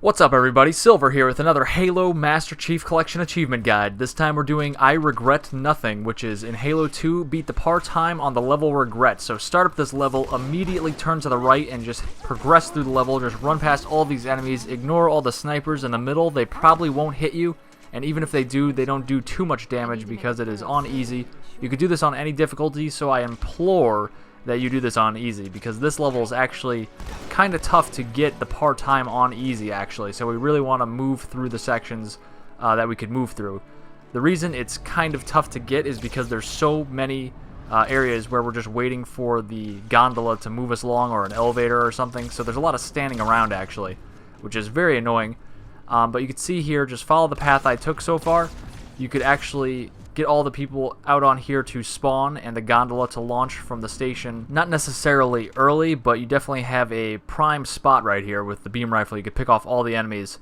What's up everybody, Silver here with another Halo Master Chief Collection Achievement Guide. This time we're doing I Regret Nothing, which is in Halo 2, beat the par time on the level Regret. So start up this level, immediately turn to the right and just progress through the level, just run past all these enemies, ignore all the snipers in the middle, they probably won't hit you, and even if they do, they don't do too much damage because it is on easy. You could do this on any difficulty, so I implore that you do this on easy, because this level is actually kind of tough to get the par time on easy actually, so we really want to move through the sections that we could move through. The reason it's kind of tough to get is because there's so many areas where we're just waiting for the gondola to move us along, or an elevator or something, so there's a lot of standing around actually, which is very annoying. But you can see here, just follow the path I took so far. You could actually get all the people out on here to spawn and the gondola to launch from the station. Not necessarily early, but you definitely have a prime spot right here with the beam rifle. You could pick off all the enemies.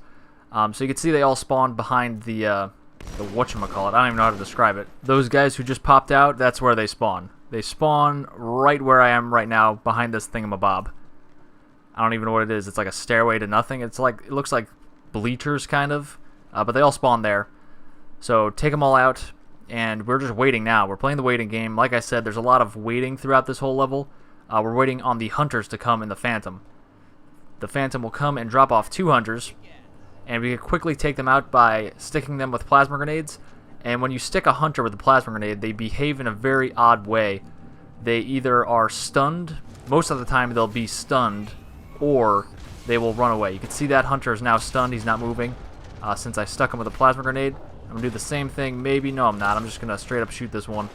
So you can see they all spawned behind the whatchamacallit. I don't even know how to describe it. Those guys who just popped out, that's where they spawn. They spawn right where I am right now, behind this thingamabob. I don't even know what it is. It's like a stairway to nothing. It's like, it looks like bleachers kind of, but they all spawn there. So take them all out. And we're just waiting now. We're playing the waiting game. Like I said, there's a lot of waiting throughout this whole level. We're waiting on the hunters to come in the Phantom. The Phantom will come and drop off 2 hunters, and we can quickly take them out by sticking them with plasma grenades. And when you stick a hunter with a plasma grenade, they behave in a very odd way. They either are stunned, most of the time they'll be stunned, or they will run away. You can see that hunter is now stunned. He's not moving since I stuck him with a plasma grenade. I'm going to do the same thing, maybe. No, I'm not. I'm just going to straight up shoot this one.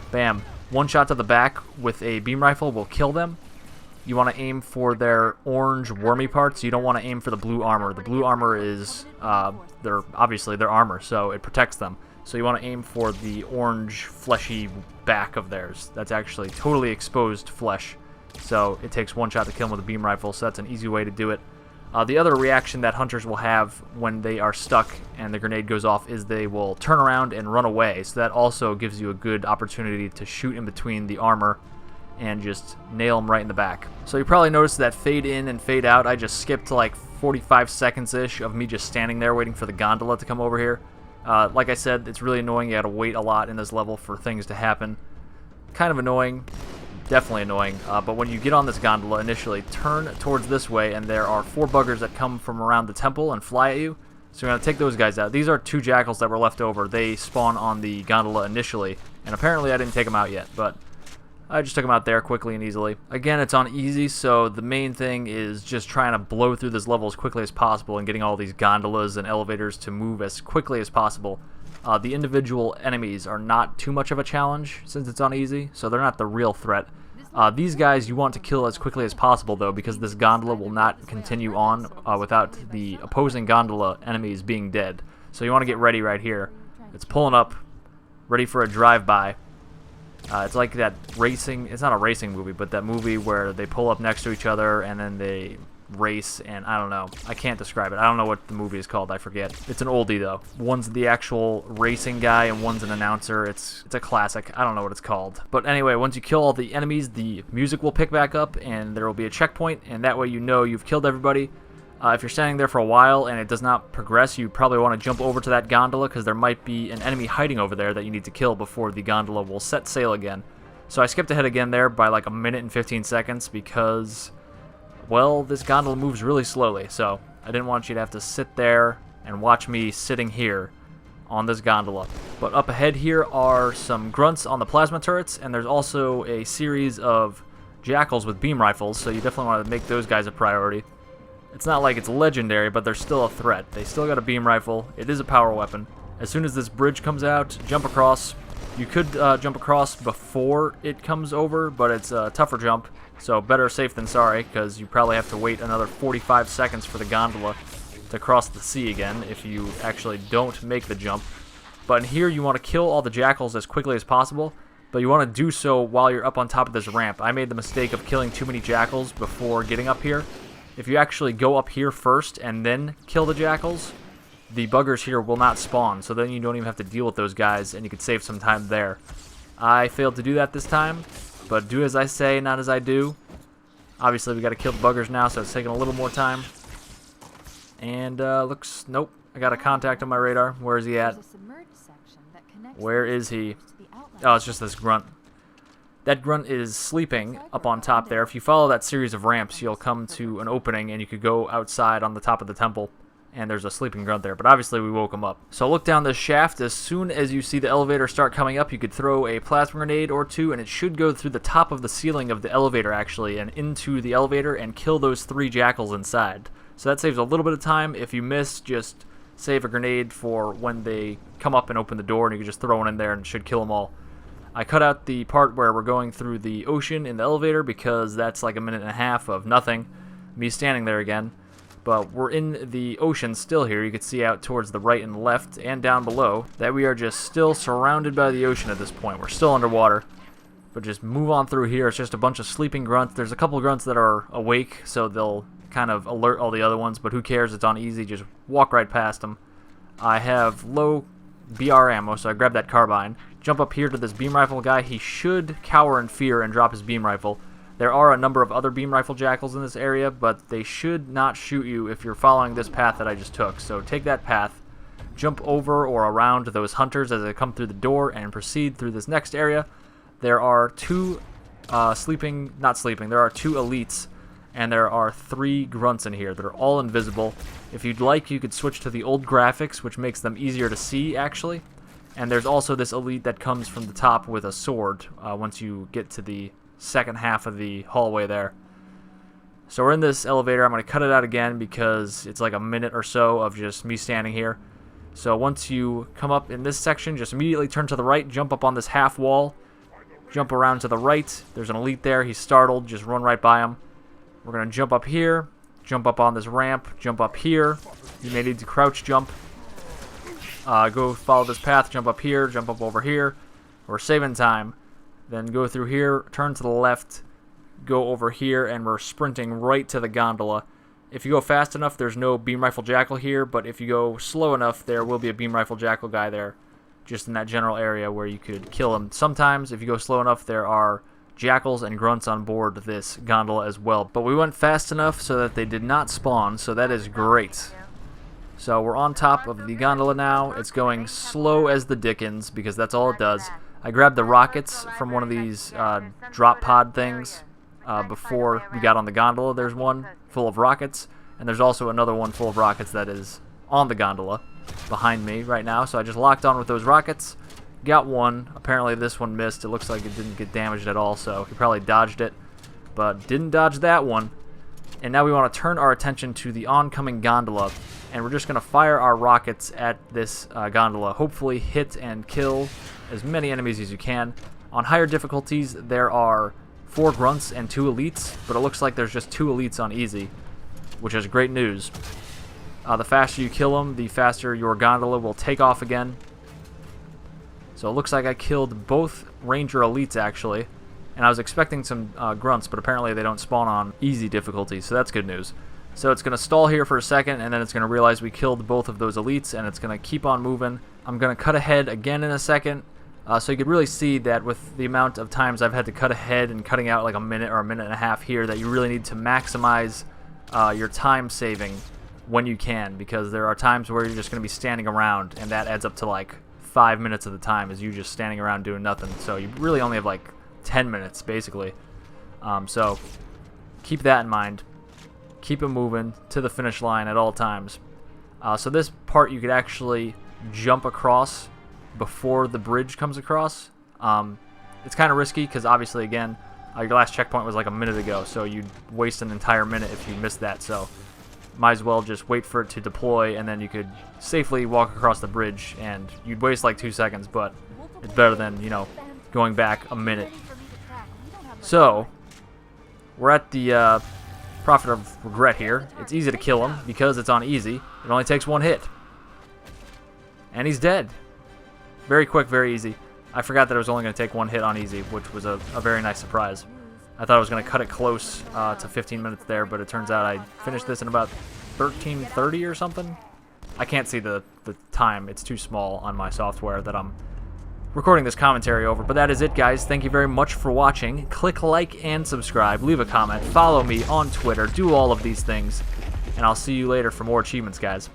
Bam. One shot to the back with a beam rifle will kill them. You want to aim for their orange wormy parts. You don't want to aim for the blue armor. The blue armor is, obviously their armor, so it protects them. So you want to aim for the orange fleshy back of theirs. That's actually totally exposed flesh. So it takes one shot to kill them with a beam rifle, so that's an easy way to do it. The other reaction that hunters will have when they are stuck and the grenade goes off is they will turn around and run away. So that also gives you a good opportunity to shoot in between the armor and just nail them right in the back. So you probably noticed that fade in and fade out. I just skipped like 45 seconds-ish of me just standing there waiting for the gondola to come over here. Like I said, it's really annoying. You gotta wait a lot in this level for things to happen. Kind of annoying. Definitely annoying, but when you get on this gondola initially, turn towards this way, and there are 4 buggers that come from around the temple and fly at you. So you're going to take those guys out. These are 2 jackals that were left over. They spawn on the gondola initially, and apparently I didn't take them out yet, but I just took them out there quickly and easily. Again, it's on easy, so the main thing is just trying to blow through this level as quickly as possible and getting all these gondolas and elevators to move as quickly as possible. The individual enemies are not too much of a challenge since it's on easy, so they're not the real threat. These guys you want to kill as quickly as possible though, because this gondola will not continue on without the opposing gondola enemies being dead. So you want to get ready right here. It's pulling up, ready for a drive-by. It's like that racing, it's not a racing movie, but that movie where they pull up next to each other and then they race, and I don't know. I can't describe it. I don't know what the movie is called. I forget. It's an oldie though. One's the actual racing guy and one's an announcer. It's a classic. I don't know what it's called. But anyway, once you kill all the enemies, the music will pick back up and there will be a checkpoint, and that way you know you've killed everybody. If you're standing there for a while and it does not progress, you probably want to jump over to that gondola, because there might be an enemy hiding over there that you need to kill before the gondola will set sail again. So I skipped ahead again there by like 1 minute and 15 seconds because, well, this gondola moves really slowly, so I didn't want you to have to sit there and watch me sitting here on this gondola. But up ahead here are some grunts on the plasma turrets, and there's also a series of jackals with beam rifles, so you definitely want to make those guys a priority. It's not like it's legendary, but they're still a threat. They still got a beam rifle. It is a power weapon. As soon as this bridge comes out, jump across. You could jump across before it comes over, but it's a tougher jump. So better safe than sorry, because you probably have to wait another 45 seconds for the gondola to cross the sea again if you actually don't make the jump. But in here you want to kill all the jackals as quickly as possible, but you want to do so while you're up on top of this ramp. I made the mistake of killing too many jackals before getting up here. If you actually go up here first and then kill the jackals, the buggers here will not spawn, so then you don't even have to deal with those guys and you could save some time there. I failed to do that this time, but do as I say, not as I do. Obviously we got to kill the buggers now, so it's taking a little more time. And looks, nope, I got a contact on my radar. Where is he at? Where is he? Oh, it's just this grunt. That grunt is sleeping up on top there. If you follow that series of ramps, you'll come to an opening and you could go outside on the top of the temple. And there's a sleeping grunt there, but obviously we woke him up. So look down this shaft. As soon as you see the elevator start coming up, you could throw a plasma grenade or two, and it should go through the top of the ceiling of the elevator, actually, and into the elevator and kill those 3 jackals inside. So that saves a little bit of time. If you miss, just save a grenade for when they come up and open the door, and you can just throw one in there and it should kill them all. I cut out the part where we're going through the ocean in the elevator because that's like a minute and a half of nothing, me standing there again. But we're in the ocean still here. You can see out towards the right and left and down below that we are just still surrounded by the ocean at this point. We're still underwater. But just move on through here. It's just a bunch of sleeping grunts. There's a couple of grunts that are awake, so they'll kind of alert all the other ones. But who cares? It's on easy. Just walk right past them. I have low BR ammo, so I grab that carbine. Jump up here to this beam rifle guy. He should cower in fear and drop his beam rifle. There are a number of other beam rifle jackals in this area, but they should not shoot you if you're following this path that I just took. So take that path, jump over or around those hunters as they come through the door, and proceed through this next area. There are 2 there are 2 elites, and there are 3 grunts in here that are all invisible. If you'd like, you could switch to the old graphics, which makes them easier to see, actually. And there's also this elite that comes from the top with a sword once you get to the second half of the hallway there. So we're in this elevator. I'm going to cut it out again because it's like a minute or so of just me standing here. So once you come up in this section, just immediately turn to the right, jump up on this half wall, jump around to the right. There's an elite there. He's startled. Just run right by him. We're going to jump up here, jump up on this ramp, jump up here. You may need to crouch jump. Go follow this path, jump up here, jump up over here. We're saving time. Then go through here, turn to the left, go over here, and we're sprinting right to the gondola. If you go fast enough, there's no beam rifle jackal here, but if you go slow enough, there will be a beam rifle jackal guy there, just in that general area where you could kill him. Sometimes, if you go slow enough, there are jackals and grunts on board this gondola as well. But we went fast enough so that they did not spawn, so that is great. So we're on top of the gondola now. It's going slow as the dickens, because that's all it does. I grabbed the rockets from one of these drop pod things before we got on the gondola. There's one full of rockets, and there's also another one full of rockets that is on the gondola behind me right now. So I just locked on with those rockets, got one. Apparently this one missed. It looks like it didn't get damaged at all, so he probably dodged it, but didn't dodge that one. And now we want to turn our attention to the oncoming gondola, and we're just going to fire our rockets at this gondola. Hopefully hit and kill as many enemies as you can. On higher difficulties, there are 4 grunts and 2 elites, but it looks like there's just 2 elites on easy, which is great news. The faster you kill them, the faster your gondola will take off again. So it looks like I killed both ranger elites, actually, and I was expecting some grunts, but apparently they don't spawn on easy difficulty, so that's good news. So it's going to stall here for a second, and then it's going to realize we killed both of those elites, and it's going to keep on moving. I'm going to cut ahead again in a second, so you could really see that with the amount of times I've had to cut ahead and cutting out like a minute or a minute and a half here, that you really need to maximize your time saving when you can, because there are times where you're just going to be standing around, and that adds up to like 5 minutes of the time is you just standing around doing nothing. So you really only have like 10 minutes basically. So keep that in mind. Keep it moving to the finish line at all times. So this part you could actually jump across before the bridge comes across. It's kind of risky because obviously, again, your last checkpoint was like a minute ago, so you'd waste an entire minute if you missed that. So might as well just wait for it to deploy, and then you could safely walk across the bridge, and you'd waste like 2 seconds, but it's better than, you know, going back a minute. So we're at the Prophet of Regret here. It's easy to kill him because it's on easy. It only takes 1 hit. And he's dead. Very quick, very easy. I forgot that it was only going to take 1 hit on easy, which was a very nice surprise. I thought I was going to cut it close to 15 minutes there, but it turns out I finished this in about 13:30 or something. I can't see the time. It's too small on my software that I'm recording this commentary over. But that is it, guys. Thank you very much for watching. Click like and subscribe. Leave a comment. Follow me on Twitter. Do all of these things. and I'll see you later for more achievements, guys.